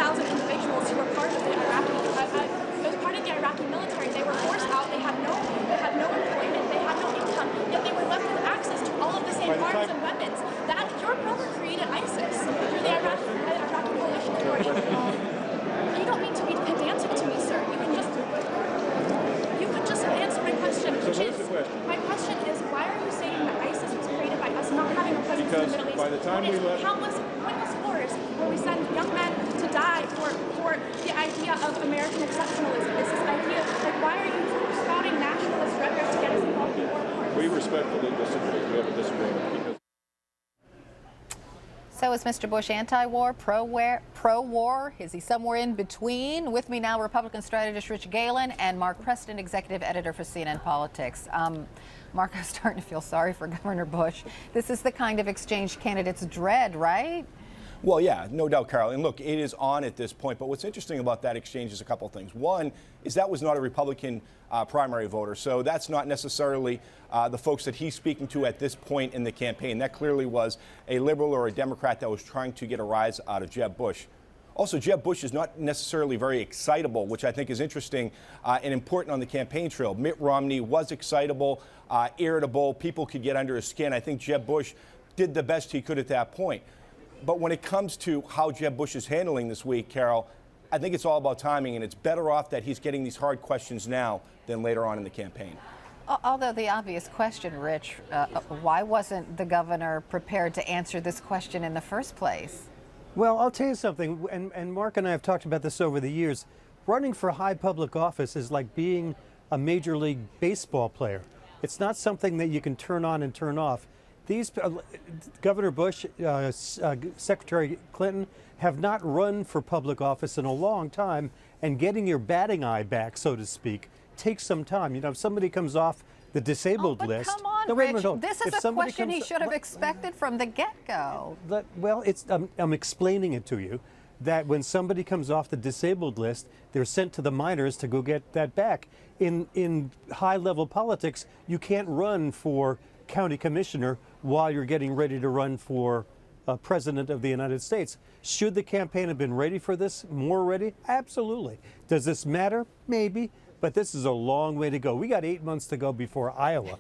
2,000 individuals who were part of the Iraqi military. They were forced out. They had no employment. They had no income. Yet they were left with access to all of the same arms and weapons. That your brother created ISIS through the Iraqi coalition authority. You don't need to be pedantic to me, sir. You can just answer my question. My question is, why are you saying that ISIS was created by us not having a presence in the Middle East? By the time we left, countless wars where we send young men to die for the idea of American exceptionalism. It's this idea, like, why are you spouting nationalist rhetoric to get us involved in war? we respectfully disagree. We have a disagreement because. So is Mr. Bush anti-war, pro-war? Is he somewhere in between? With me now, Republican strategist Rich Galen and Mark Preston, executive editor for CNN Politics. Mark, I'm starting to feel sorry for Governor Bush. This is the kind of exchange candidates dread, right? Well, yeah, no doubt, Carol. And look, it is on at this point. But what's interesting about that exchange is a couple of things. One is that was not a Republican primary voter. So that's not necessarily the folks that he's speaking to at this point in the campaign. That clearly was a liberal or a Democrat that was trying to get a rise out of Jeb Bush. Also, Jeb Bush is not necessarily very excitable, which I think is interesting and important on the campaign trail. Mitt Romney was excitable, irritable. People could get under his skin. I think Jeb Bush did the best he could at that point. But when it comes to how Jeb Bush is handling this week, Carol, I think it's all about timing, and it's better off that he's getting these hard questions now than later on in the campaign. Although the obvious question, Rich, why wasn't the governor prepared to answer this question in the first place? Well, I'll tell you something, and Mark and I have talked about this over the years. Running for high public office is like being a Major League Baseball player. It's not something that you can turn on and turn off. These Governor Bush, Secretary Clinton have not run for public office in a long time, and getting your batting eye back, so to speak, takes some time. You know, if somebody comes off the disabled list. Come on, no, Rich. no. This is a question he should have expected from the get-go. Well, I'm explaining it to you that when somebody comes off the disabled list, they're sent to the minors to go get that back. In high-level politics, you can't run for county commissioner while you're getting ready to run for president of the United States. Should the campaign have been ready for this, more ready? Absolutely. Does this matter? Maybe. But this is a long way to go. We got 8 months to go before Iowa.